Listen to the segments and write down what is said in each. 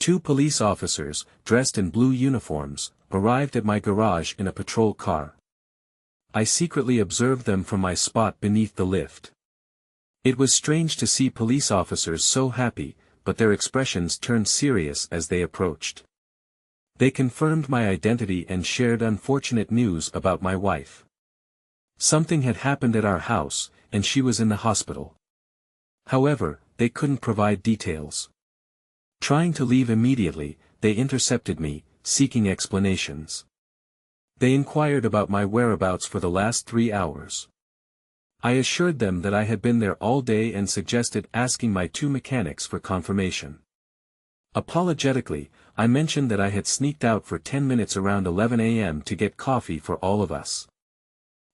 Two police officers, dressed in blue uniforms, arrived at my garage in a patrol car. I secretly observed them from my spot beneath the lift. It was strange to see police officers so happy, but their expressions turned serious as they approached. They confirmed my identity and shared unfortunate news about my wife. Something had happened at our house, and she was in the hospital. However, they couldn't provide details. Trying to leave immediately, they intercepted me, seeking explanations. They inquired about my whereabouts for the last 3 hours. I assured them that I had been there all day and suggested asking my two mechanics for confirmation. Apologetically, I mentioned that I had sneaked out for 10 minutes around 11 a.m. to get coffee for all of us.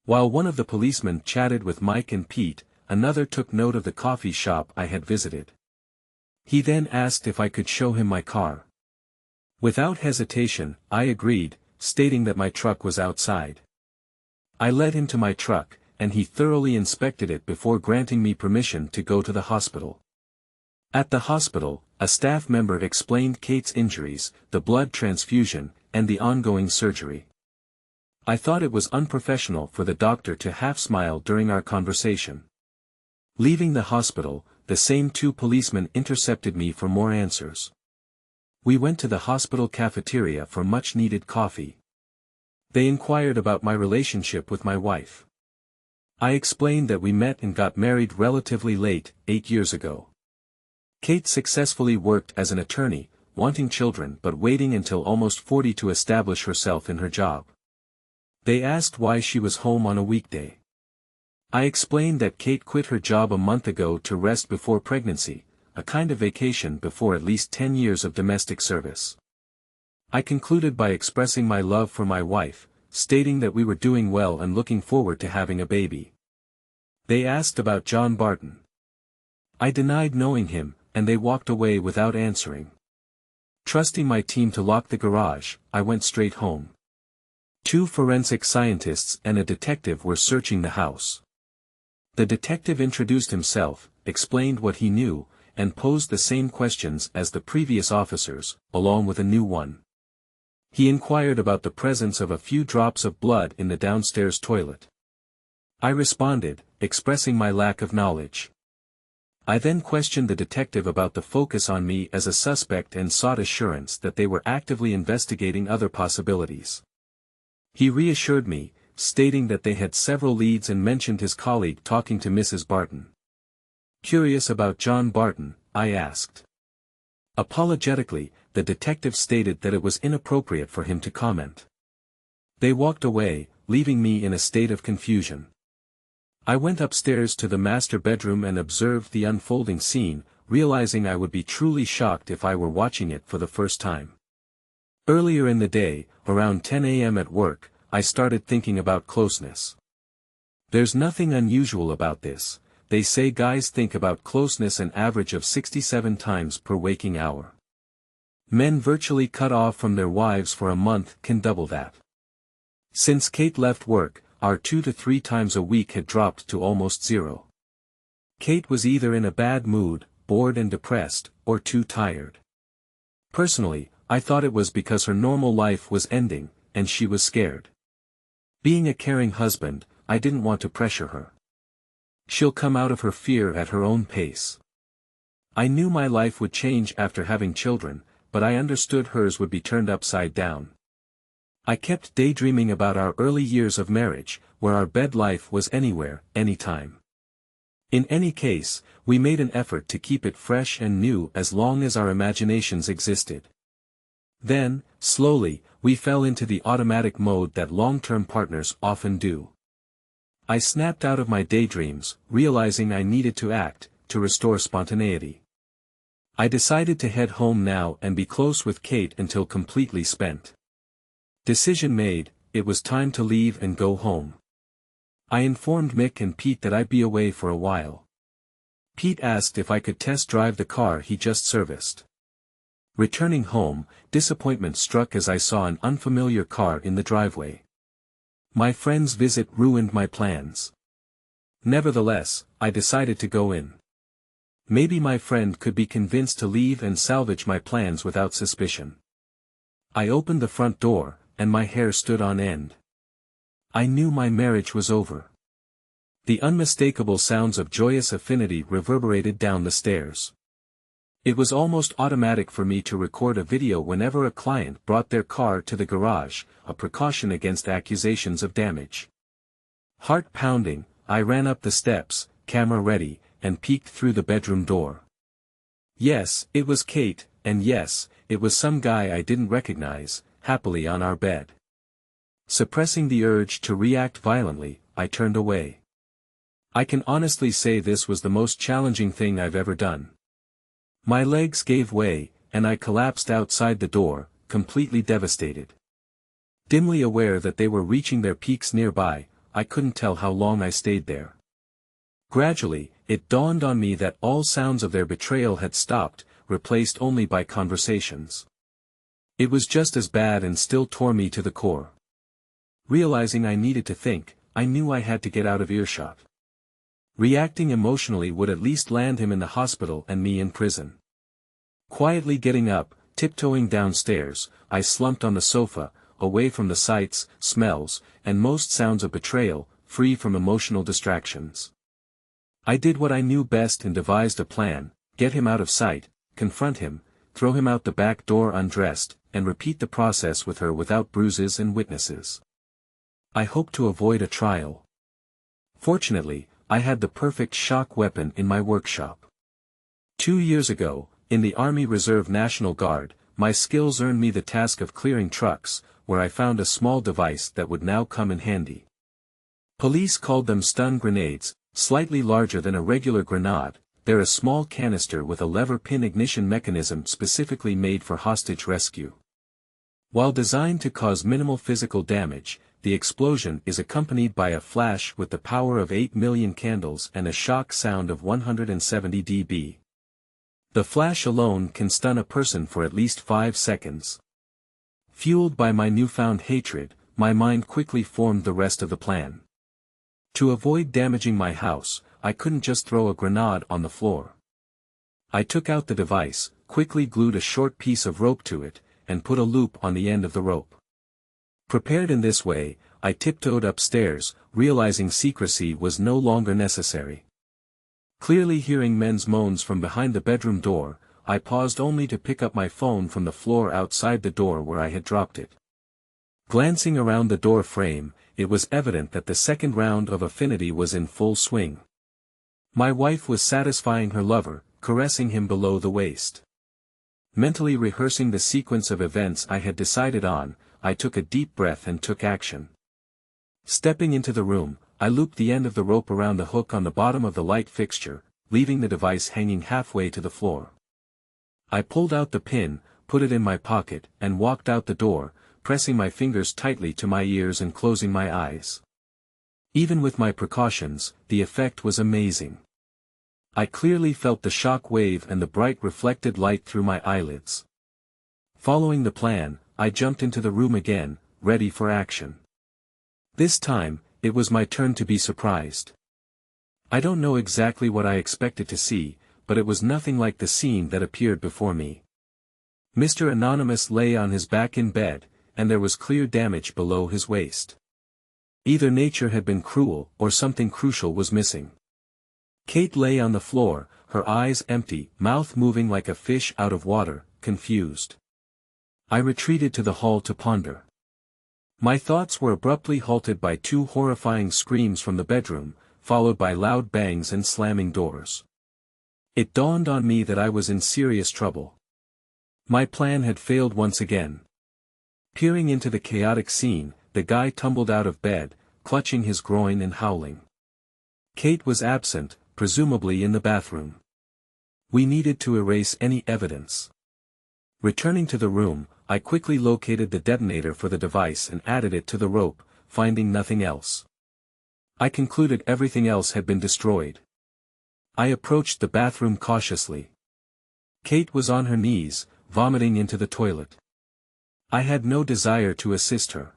While one of the policemen chatted with Mike and Pete, another took note of the coffee shop I had visited. He then asked if I could show him my car. Without hesitation, I agreed, stating that my truck was outside. I led him to my truck, and he thoroughly inspected it before granting me permission to go to the hospital. At the hospital, a staff member explained Kate's injuries, the blood transfusion, and the ongoing surgery. I thought it was unprofessional for the doctor to half-smile during our conversation. Leaving the hospital, the same two policemen intercepted me for more answers. We went to the hospital cafeteria for much-needed coffee. They inquired about my relationship with my wife. I explained that we met and got married relatively late, 8 years ago. Kate successfully worked as an attorney, wanting children but waiting until almost 40 to establish herself in her job. They asked why she was home on a weekday. I explained that Kate quit her job a month ago to rest before pregnancy, a kind of vacation before at least 10 years of domestic service. I concluded by expressing my love for my wife, stating that we were doing well and looking forward to having a baby. They asked about John Barton. I denied knowing him, and they walked away without answering. Trusting my team to lock the garage, I went straight home. Two forensic scientists and a detective were searching the house. The detective introduced himself, explained what he knew, and posed the same questions as the previous officers, along with a new one. He inquired about the presence of a few drops of blood in the downstairs toilet. I responded, expressing my lack of knowledge. I then questioned the detective about the focus on me as a suspect and sought assurance that they were actively investigating other possibilities. He reassured me, stating that they had several leads and mentioned his colleague talking to Mrs. Barton. Curious about John Barton, I asked. Apologetically, the detective stated that it was inappropriate for him to comment. They walked away, leaving me in a state of confusion. I went upstairs to the master bedroom and observed the unfolding scene, realizing I would be truly shocked if I were watching it for the first time. Earlier in the day, around 10 a.m. at work, I started thinking about closeness. There's nothing unusual about this. They say guys think about closeness an average of 67 times per waking hour. Men virtually cut off from their wives for a month can double that. Since Kate left work, our 2 to 3 times a week had dropped to almost zero. Kate was either in a bad mood, bored and depressed, or too tired. Personally, I thought it was because her normal life was ending, and she was scared. Being a caring husband, I didn't want to pressure her. She'll come out of her fear at her own pace. I knew my life would change after having children, but I understood hers would be turned upside down. I kept daydreaming about our early years of marriage, where our bed life was anywhere, anytime. In any case, we made an effort to keep it fresh and new as long as our imaginations existed. Then, slowly, we fell into the automatic mode that long-term partners often do. I snapped out of my daydreams, realizing I needed to act, to restore spontaneity. I decided to head home now and be close with Kate until completely spent. Decision made, it was time to leave and go home. I informed Mick and Pete that I'd be away for a while. Pete asked if I could test drive the car he just serviced. Returning home, disappointment struck as I saw an unfamiliar car in the driveway. My friend's visit ruined my plans. Nevertheless, I decided to go in. Maybe my friend could be convinced to leave and salvage my plans without suspicion. I opened the front door, and my hair stood on end. I knew my marriage was over. The unmistakable sounds of joyous affinity reverberated down the stairs. It was almost automatic for me to record a video whenever a client brought their car to the garage, a precaution against accusations of damage. Heart pounding, I ran up the steps, camera ready, and peeked through the bedroom door. Yes, it was Kate, and yes, it was some guy I didn't recognize, happily on our bed. Suppressing the urge to react violently, I turned away. I can honestly say this was the most challenging thing I've ever done. My legs gave way, and I collapsed outside the door, completely devastated. Dimly aware that they were reaching their peaks nearby, I couldn't tell how long I stayed there. Gradually, it dawned on me that all sounds of their betrayal had stopped, replaced only by conversations. It was just as bad and still tore me to the core. Realizing I needed to think, I knew I had to get out of earshot. Reacting emotionally would at least land him in the hospital and me in prison. Quietly getting up, tiptoeing downstairs, I slumped on the sofa, away from the sights, smells, and most sounds of betrayal, free from emotional distractions. I did what I knew best and devised a plan: get him out of sight, confront him, throw him out the back door undressed, and repeat the process with her without bruises and witnesses. I hoped to avoid a trial. Fortunately, I had the perfect shock weapon in my workshop. 2 years ago, in the Army Reserve National Guard, my skills earned me the task of clearing trucks, where I found a small device that would now come in handy. Police called them stun grenades, slightly larger than a regular grenade. They're a small canister with a lever pin ignition mechanism specifically made for hostage rescue. While designed to cause minimal physical damage, the explosion is accompanied by a flash with the power of 8 million candles and a shock sound of 170 dB. The flash alone can stun a person for at least 5 seconds. Fueled by my newfound hatred, my mind quickly formed the rest of the plan. To avoid damaging my house, I couldn't just throw a grenade on the floor. I took out the device, quickly glued a short piece of rope to it, and put a loop on the end of the rope. Prepared in this way, I tiptoed upstairs, realizing secrecy was no longer necessary. Clearly hearing men's moans from behind the bedroom door, I paused only to pick up my phone from the floor outside the door where I had dropped it. Glancing around the door frame, it was evident that the second round of affinity was in full swing. My wife was satisfying her lover, caressing him below the waist. Mentally rehearsing the sequence of events I had decided on, I took a deep breath and took action. Stepping into the room, I looped the end of the rope around the hook on the bottom of the light fixture, leaving the device hanging halfway to the floor. I pulled out the pin, put it in my pocket, and walked out the door, pressing my fingers tightly to my ears and closing my eyes. Even with my precautions, the effect was amazing. I clearly felt the shock wave and the bright reflected light through my eyelids. Following the plan, I jumped into the room again, ready for action. This time, it was my turn to be surprised. I don't know exactly what I expected to see, but it was nothing like the scene that appeared before me. Mr. Anonymous lay on his back in bed, and there was clear damage below his waist. Either nature had been cruel or something crucial was missing. Kate lay on the floor, her eyes empty, mouth moving like a fish out of water, confused. I retreated to the hall to ponder. My thoughts were abruptly halted by 2 horrifying screams from the bedroom, followed by loud bangs and slamming doors. It dawned on me that I was in serious trouble. My plan had failed once again. Peering into the chaotic scene, the guy tumbled out of bed, clutching his groin and howling. Kate was absent, presumably in the bathroom. We needed to erase any evidence. Returning to the room, I quickly located the detonator for the device and added it to the rope, finding nothing else. I concluded everything else had been destroyed. I approached the bathroom cautiously. Kate was on her knees, vomiting into the toilet. I had no desire to assist her.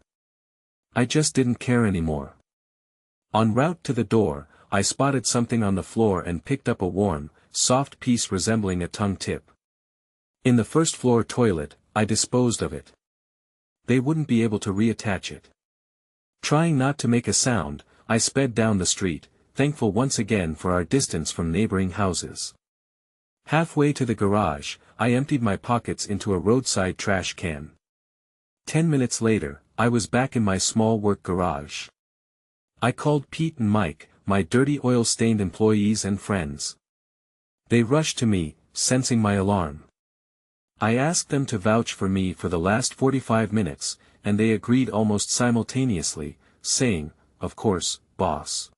I just didn't care anymore. En route to the door, I spotted something on the floor and picked up a warm, soft piece resembling a tongue tip. In the first floor toilet, I disposed of it. They wouldn't be able to reattach it. Trying not to make a sound, I sped down the street, thankful once again for our distance from neighboring houses. Halfway to the garage, I emptied my pockets into a roadside trash can. 10 minutes later, I was back in my small work garage. I called Pete and Mike, my dirty oil-stained employees and friends. They rushed to me, sensing my alarm. I asked them to vouch for me for the last 45 minutes, and they agreed almost simultaneously, saying, "Of course, boss."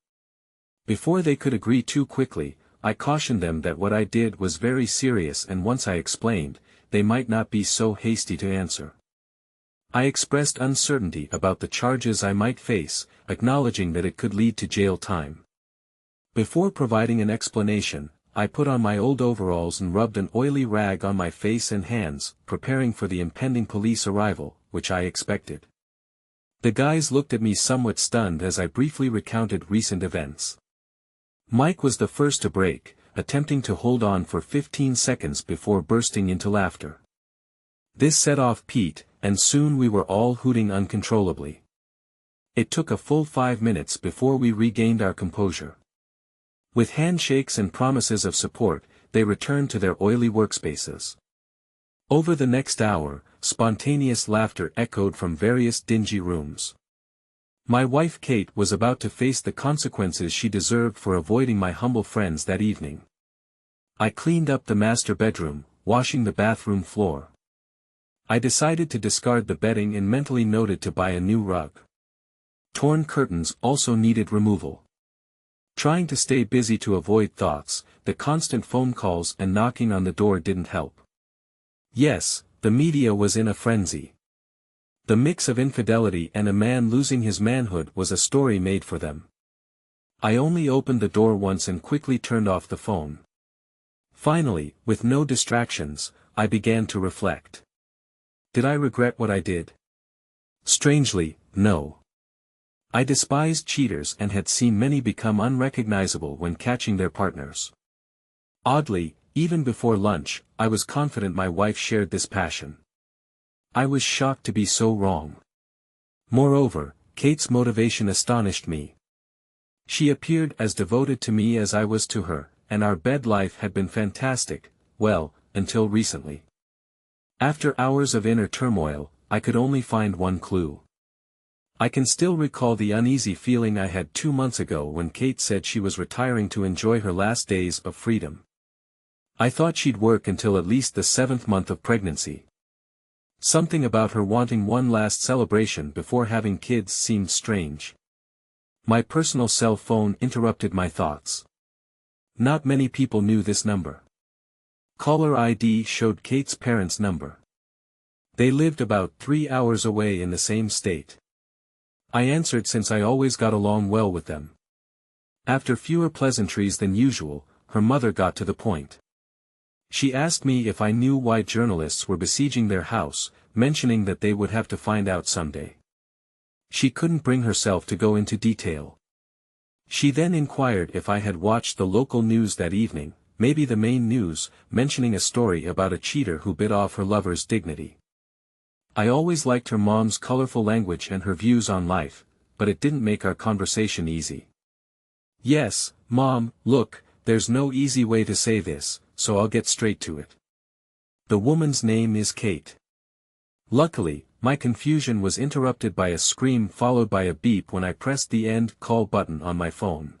Before they could agree too quickly, I cautioned them that what I did was very serious, and once I explained, they might not be so hasty to answer. I expressed uncertainty about the charges I might face, acknowledging that it could lead to jail time. Before providing an explanation, I put on my old overalls and rubbed an oily rag on my face and hands, preparing for the impending police arrival, which I expected. The guys looked at me somewhat stunned as I briefly recounted recent events. Mike was the first to break, attempting to hold on for 15 seconds before bursting into laughter. This set off Pete, and soon we were all hooting uncontrollably. It took a full 5 minutes before we regained our composure. With handshakes and promises of support, they returned to their oily workspaces. Over the next hour, spontaneous laughter echoed from various dingy rooms. My wife Kate was about to face the consequences she deserved for avoiding my humble friends that evening. I cleaned up the master bedroom, washing the bathroom floor. I decided to discard the bedding and mentally noted to buy a new rug. Torn curtains also needed removal. Trying to stay busy to avoid thoughts, the constant phone calls and knocking on the door didn't help. Yes, the media was in a frenzy. The mix of infidelity and a man losing his manhood was a story made for them. I only opened the door once and quickly turned off the phone. Finally, with no distractions, I began to reflect. Did I regret what I did? Strangely, no. I despised cheaters and had seen many become unrecognizable when catching their partners. Oddly, even before lunch, I was confident my wife shared this passion. I was shocked to be so wrong. Moreover, Kate's motivation astonished me. She appeared as devoted to me as I was to her, and our bed life had been fantastic, well, until recently. After hours of inner turmoil, I could only find one clue. I can still recall the uneasy feeling I had 2 months ago when Kate said she was retiring to enjoy her last days of freedom. I thought she'd work until at least the 7th month of pregnancy. Something about her wanting one last celebration before having kids seemed strange. My personal cell phone interrupted my thoughts. Not many people knew this number. Caller ID showed Kate's parents' number. They lived about 3 hours away in the same state. I answered since I always got along well with them. After fewer pleasantries than usual, her mother got to the point. She asked me if I knew why journalists were besieging their house, mentioning that they would have to find out someday. She couldn't bring herself to go into detail. She then inquired if I had watched the local news that evening, maybe the main news, mentioning a story about a cheater who bit off her lover's dignity. I always liked her mom's colorful language and her views on life, but it didn't make our conversation easy. Yes, Mom, look, there's no easy way to say this, so I'll get straight to it. The woman's name is Kate. Luckily, my confusion was interrupted by a scream followed by a beep when I pressed the end call button on my phone.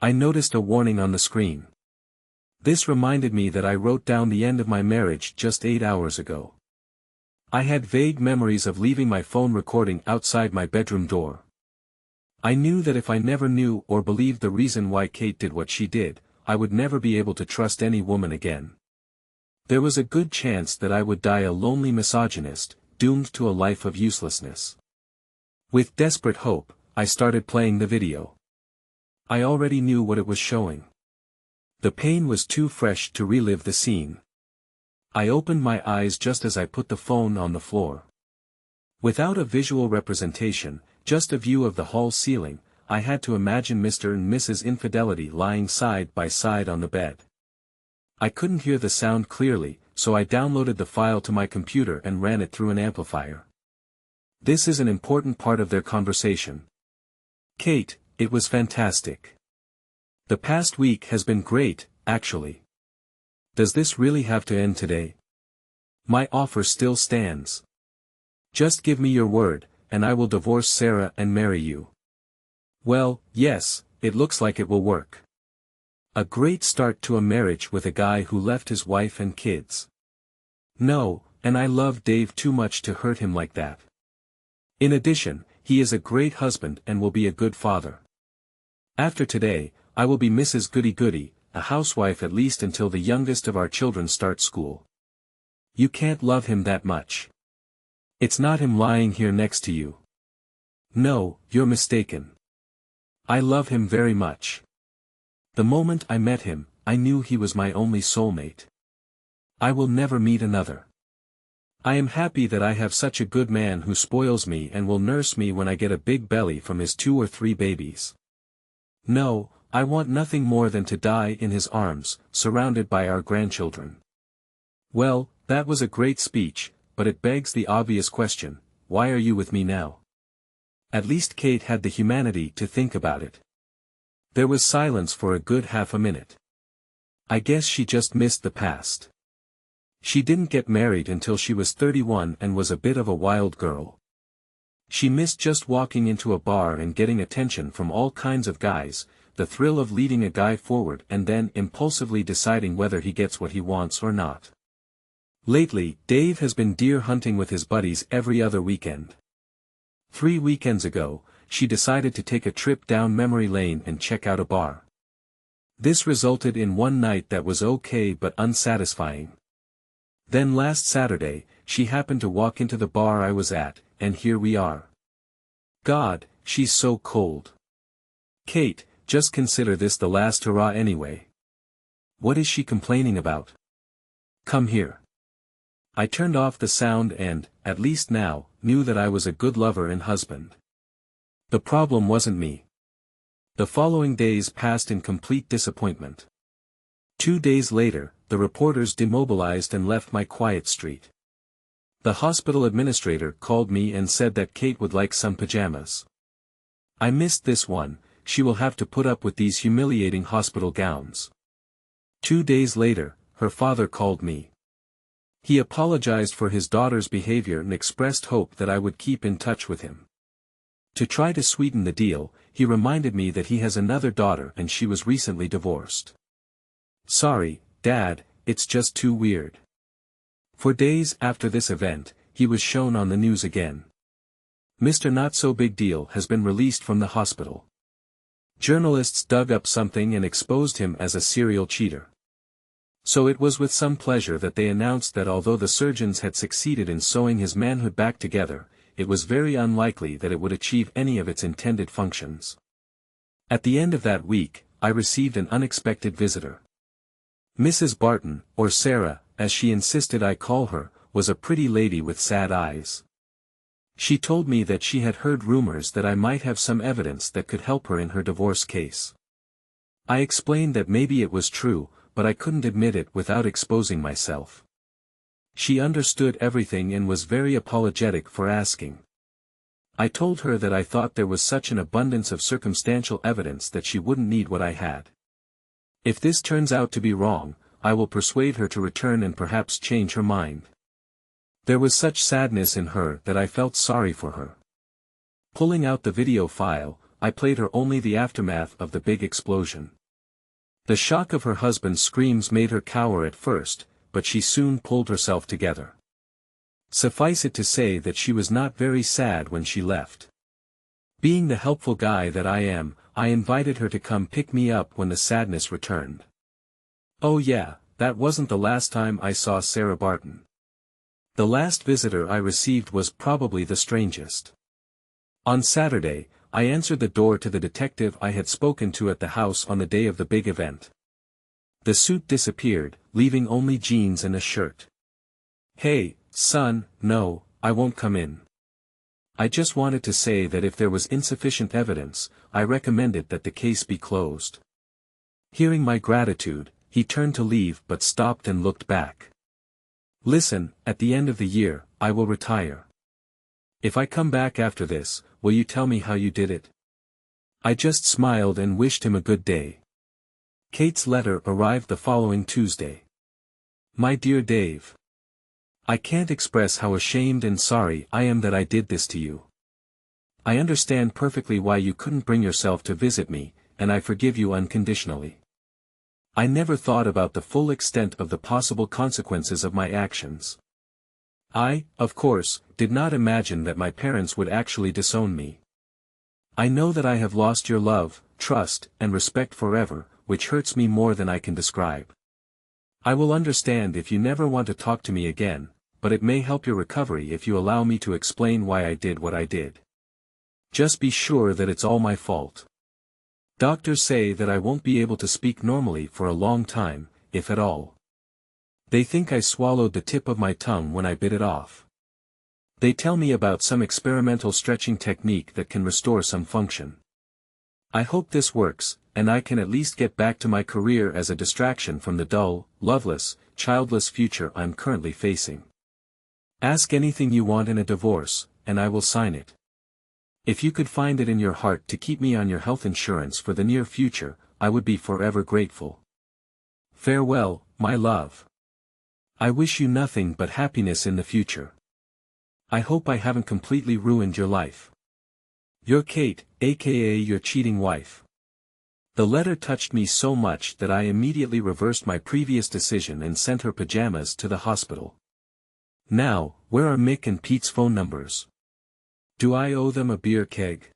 I noticed a warning on the screen. This reminded me that I wrote down the end of my marriage just 8 hours ago. I had vague memories of leaving my phone recording outside my bedroom door. I knew that if I never knew or believed the reason why Kate did what she did, I would never be able to trust any woman again. There was a good chance that I would die a lonely misogynist, doomed to a life of uselessness. With desperate hope, I started playing the video. I already knew what it was showing. The pain was too fresh to relive the scene. I opened my eyes just as I put the phone on the floor. Without a visual representation, just a view of the hall ceiling, I had to imagine Mr. and Mrs. Infidelity lying side by side on the bed. I couldn't hear the sound clearly, so I downloaded the file to my computer and ran it through an amplifier. This is an important part of their conversation. Kate, it was fantastic. The past week has been great, actually. Does this really have to end today? My offer still stands. Just give me your word, and I will divorce Sarah and marry you. Well, yes, it looks like it will work. A great start to a marriage with a guy who left his wife and kids. No, and I love Dave too much to hurt him like that. In addition, he is a great husband and will be a good father. After today, I will be Mrs. Goody-Goody, a housewife at least until the youngest of our children start school. You can't love him that much. It's not him lying here next to you. No, you're mistaken. I love him very much. The moment I met him, I knew he was my only soulmate. I will never meet another. I am happy that I have such a good man who spoils me and will nurse me when I get a big belly from his 2 or 3 babies. No, I want nothing more than to die in his arms, surrounded by our grandchildren. Well, that was a great speech, but it begs the obvious question, why are you with me now? At least Kate had the humanity to think about it. There was silence for a good half a minute. I guess she just missed the past. She didn't get married until she was 31 and was a bit of a wild girl. She missed just walking into a bar and getting attention from all kinds of guys, the thrill of leading a guy forward and then impulsively deciding whether he gets what he wants or not. Lately, Dave has been deer hunting with his buddies every other weekend. 3 weekends ago, she decided to take a trip down memory lane and check out a bar. This resulted in one night that was okay but unsatisfying. Then last Saturday, she happened to walk into the bar I was at, and here we are. God, she's so cold. Kate, just consider this the last hurrah anyway. What is she complaining about? Come here. I turned off the sound and, at least now, knew that I was a good lover and husband. The problem wasn't me. The following days passed in complete disappointment. 2 days later, the reporters demobilized and left my quiet street. The hospital administrator called me and said that Kate would like some pajamas. I missed this one, she will have to put up with these humiliating hospital gowns. 2 days later, her father called me. He apologized for his daughter's behavior and expressed hope that I would keep in touch with him. To try to sweeten the deal, he reminded me that he has another daughter and she was recently divorced. Sorry, Dad, it's just too weird. For days after this event, he was shown on the news again. Mr. Not So Big Deal has been released from the hospital. Journalists dug up something and exposed him as a serial cheater. So it was with some pleasure that they announced that although the surgeons had succeeded in sewing his manhood back together, it was very unlikely that it would achieve any of its intended functions. At the end of that week, I received an unexpected visitor. Mrs. Barton, or Sarah, as she insisted I call her, was a pretty lady with sad eyes. She told me that she had heard rumors that I might have some evidence that could help her in her divorce case. I explained that maybe it was true, but I couldn't admit it without exposing myself. She understood everything and was very apologetic for asking. I told her that I thought there was such an abundance of circumstantial evidence that she wouldn't need what I had. If this turns out to be wrong, I will persuade her to return and perhaps change her mind. There was such sadness in her that I felt sorry for her. Pulling out the video file, I played her only the aftermath of the big explosion. The shock of her husband's screams made her cower at first, but she soon pulled herself together. Suffice it to say that she was not very sad when she left. Being the helpful guy that I am, I invited her to come pick me up when the sadness returned. Oh yeah, that wasn't the last time I saw Sarah Barton. The last visitor I received was probably the strangest. On Saturday, I answered the door to the detective I had spoken to at the house on the day of the big event. The suit disappeared, leaving only jeans and a shirt. Hey, son, no, I won't come in. I just wanted to say that if there was insufficient evidence, I recommended that the case be closed. Hearing my gratitude, he turned to leave but stopped and looked back. Listen, at the end of the year, I will retire. If I come back after this, will you tell me how you did it? I just smiled and wished him a good day. Kate's letter arrived the following Tuesday. My dear Dave. I can't express how ashamed and sorry I am that I did this to you. I understand perfectly why you couldn't bring yourself to visit me, and I forgive you unconditionally. I never thought about the full extent of the possible consequences of my actions. I, of course, did not imagine that my parents would actually disown me. I know that I have lost your love, trust, and respect forever, which hurts me more than I can describe. I will understand if you never want to talk to me again, but it may help your recovery if you allow me to explain why I did what I did. Just be sure that it's all my fault. Doctors say that I won't be able to speak normally for a long time, if at all. They think I swallowed the tip of my tongue when I bit it off. They tell me about some experimental stretching technique that can restore some function. I hope this works, and I can at least get back to my career as a distraction from the dull, loveless, childless future I'm currently facing. Ask anything you want in a divorce, and I will sign it. If you could find it in your heart to keep me on your health insurance for the near future, I would be forever grateful. Farewell, my love. I wish you nothing but happiness in the future. I hope I haven't completely ruined your life. Your Kate, aka your cheating wife. The letter touched me so much that I immediately reversed my previous decision and sent her pajamas to the hospital. Now, where are Mick and Pete's phone numbers? Do I owe them a beer keg?